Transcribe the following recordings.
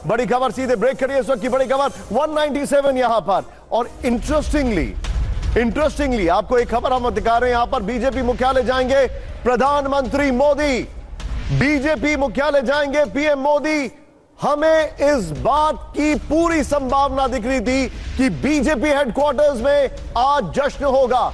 बड़ी खबर सीधे ब्रेक करिए इस वक्त की बड़ी खबर 197 यहां पर। और इंटरेस्टिंगली आपको एक खबर हम दिखा रहे हैं। यहां पर बीजेपी मुख्यालय जाएंगे प्रधानमंत्री मोदी, बीजेपी मुख्यालय जाएंगे पीएम मोदी। हमें इस बात की पूरी संभावना दिख रही थी कि बीजेपी हेडक्वार्टर्स में आज जश्न होगा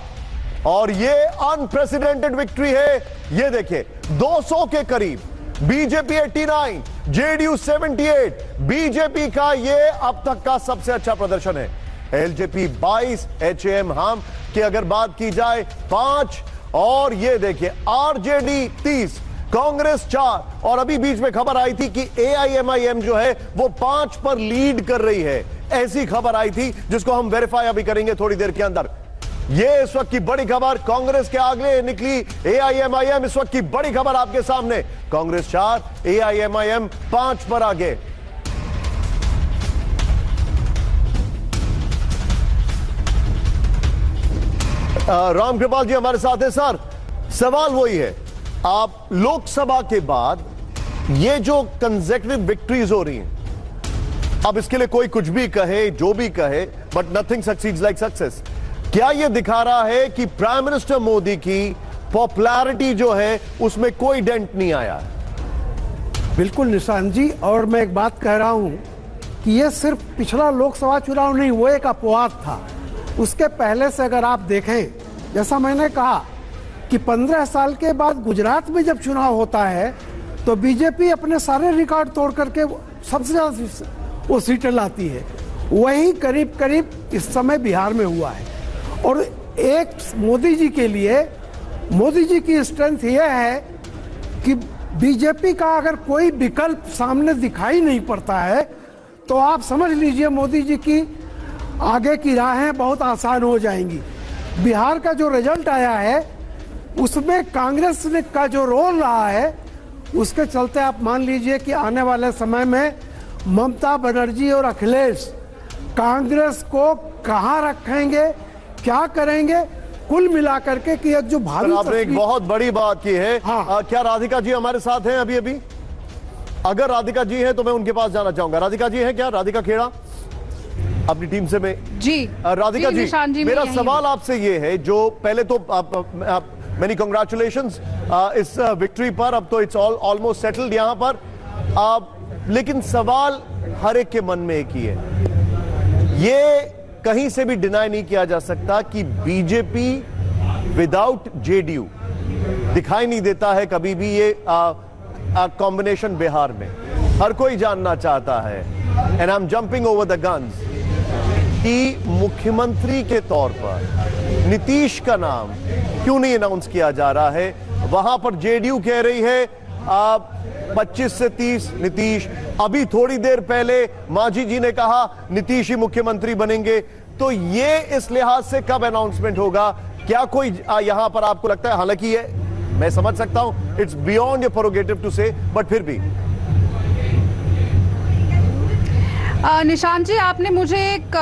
और यह अनप्रेसिडेंटेड विक्ट्री है। यह देखिए 200 के करीब, बीजेपी 89, जेडीयू 78। बीजेपी का यह अब तक का सबसे अच्छा प्रदर्शन है। एलजेपी 22, एचएएम हम की अगर बात की जाए 5, और यह देखिए आरजेडी 30, कांग्रेस 4, और अभी बीच में खबर आई थी कि एआईएमआईएम जो है वो 5 पर लीड कर रही है। ऐसी खबर आई थी जिसको हम वेरीफाई अभी करेंगे थोड़ी देर के अंदर। ये इस वक्त की बड़ी खबर, कांग्रेस के आगे निकली एआईएमआईएम। इस वक्त की बड़ी खबर आपके सामने, कांग्रेस 4, एआईएमआईएम 5 पर आगे। राम कृपाल जी हमारे साथ हैं। सर, सवाल वही है, आप लोकसभा के बाद ये जो कंसेक्यूटिव विक्ट्रीज हो रही हैं, अब इसके लिए कोई कुछ भी कहे, जो भी कहे, but nothing succeeds like success. क्या यह दिखा रहा है कि प्राइम मिनिस्टर मोदी की पॉपुलैरिटी जो है उसमें कोई डेंट नहीं आया? बिल्कुल निशांत जी, और मैं एक बात कह रहा हूं कि यह सिर्फ पिछला लोकसभा चुनाव नहीं, वो एक अपवाद था। उसके पहले से अगर आप देखें, जैसा मैंने कहा कि 15 साल के बाद गुजरात में जब चुनाव होता है तो बीजेपी अपने सारे रिकॉर्ड तोड़ करके सबसे ज्यादा वो सीटें लाती है। वही करीब करीब इस समय बिहार में हुआ है। और एक मोदी जी के लिए, मोदी जी की स्ट्रेंथ यह है कि बीजेपी का अगर कोई विकल्प सामने दिखाई नहीं पड़ता है तो आप समझ लीजिए मोदी जी की आगे की राहें बहुत आसान हो जाएंगी। बिहार का जो रिजल्ट आया है उसमें कांग्रेस ने का जो रोल रहा है, उसके चलते आप मान लीजिए कि आने वाले समय में ममता बनर्जी और अखिलेश कांग्रेस को कहां रखेंगे, क्या करेंगे, कुल मिलाकर के कि एक जो भारी आपने एक बहुत बड़ी बात की है। हाँ। क्या राधिका जी हमारे साथ हैं अभी? अगर राधिका जी हैं तो मैं उनके पास जाना चाहूंगा। राधिका जी हैं क्या? राधिका खेड़ा अपनी टीम से मैं जी। राधिका जी, मेरा सवाल आपसे ये है, जो पहले तो मेनी कांग्रेचुलेशंस इस विक्ट्री पर। अब तो इट्स ऑलमोस्ट सेटल्ड यहां पर, लेकिन सवाल हर एक के मन में एक ही है। ये कहीं से भी डिनाई नहीं किया जा सकता कि बीजेपी विदाउट जेडीयू दिखाई नहीं देता है कभी भी। ये कॉम्बिनेशन बिहार में हर कोई जानना चाहता है, and I am jumping over the guns, कि मुख्यमंत्री के तौर पर नीतीश का नाम क्यों नहीं अनाउंस किया जा रहा है? वहां पर जेडीयू कह रही है 25 से 30 नीतीश। अभी थोड़ी देर पहले मांझी जी ने कहा नीतीश ही मुख्यमंत्री बनेंगे। तो ये इस लिहाज से कब अनाउंसमेंट होगा? क्या कोई यहां पर आपको लगता है, हालांकि ये मैं समझ सकता हूं it's beyond your prerogative to say, but फिर भी निशांत जी, आपने मुझे एक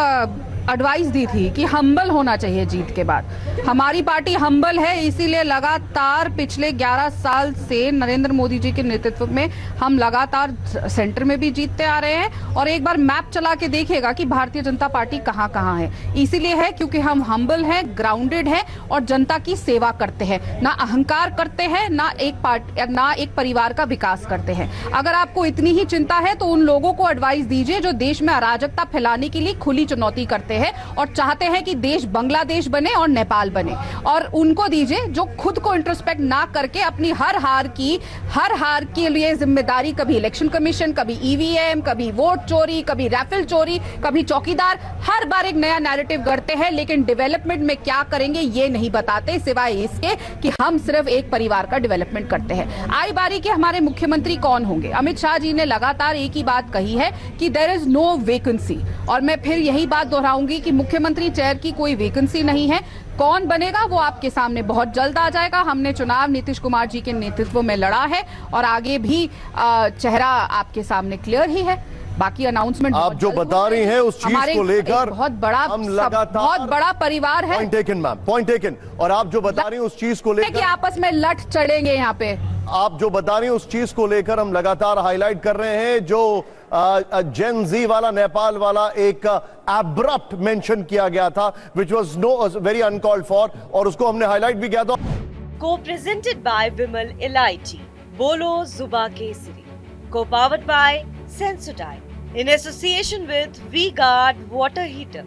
एडवाइस दी थी कि हम्बल होना चाहिए जीत के बाद। हमारी पार्टी हम्बल है, इसीलिए लगातार पिछले 11 साल से नरेंद्र मोदी जी के नेतृत्व में हम लगातार सेंटर में भी जीतते आ रहे हैं। और एक बार मैप चला के देखिएगा कि भारतीय जनता पार्टी कहां कहां है। इसीलिए है क्योंकि हम हम्बल हैं, ग्राउंडेड हैं और जनता की सेवा करते हैं, ना अहंकार करते हैं, ना एक परिवार का विकास करते हैं। अगर आपको इतनी ही चिंता है तो उन लोगों को एडवाइस दीजिए जो देश में अराजकता फैलाने के लिए खुली चुनौती करते हैं और चाहते हैं कि देश बांग्लादेश बने और नेपाल बने। और उनको दीजिए जो खुद को इंट्रोस्पेक्ट ना करके अपनी हर हार के लिए जिम्मेदारी, कभी इलेक्शन कमीशन, कभी ईवीएम, कभी वोट चोरी, कभी राफेल चोरी, कभी चौकीदार, हर बार एक नया नैरेटिव गढ़ते हैं, लेकिन डेवलपमेंट में क्या करेंगे ये नहीं बताते, सिवाय इसके कि हम सिर्फ एक परिवार का डेवलपमेंट करते हैं। आई बारी के हमारे मुख्यमंत्री कौन होंगे? अमित शाह जी ने लगातार एक ही बात कही है कि देयर इज नो वैकेंसी, और मैं फिर यही बात दोहराऊंगी कि मुख्यमंत्री चेयर की कोई वैकेंसी नहीं है। कौन बनेगा वो आपके सामने बहुत जल्द आ जाएगा। हमने चुनाव नीतीश कुमार जी के नेतृत्व में लड़ा है और आगे भी चेहरा आपके सामने क्लियर ही है। बाकी अनाउंसमेंट आप जो बता रही हैं उस चीज को लेकर बहुत बड़ा हम लगातार बहुत बड़ा परिवार है। Point taken ma'am, point taken. और आप जो बता रही हैं उस चीज को कि लेकर आपस में लट चढ़ेंगे यहाँ पे, आप जो बता रही हैं उस चीज को लेकर हम लगातार हाईलाइट कर रहे हैं। जो जेन जी वाला, नेपाल वाला एक एब्रप्ट मेंशन किया गया था which was know very uncalled for, और उसको हमने हाईलाइट भी किया था। को प्रेजेंटेड बाय विमल इलायची, बोलो जुबा केसरी, को powered by Sensodyne in association with V-Guard water heater.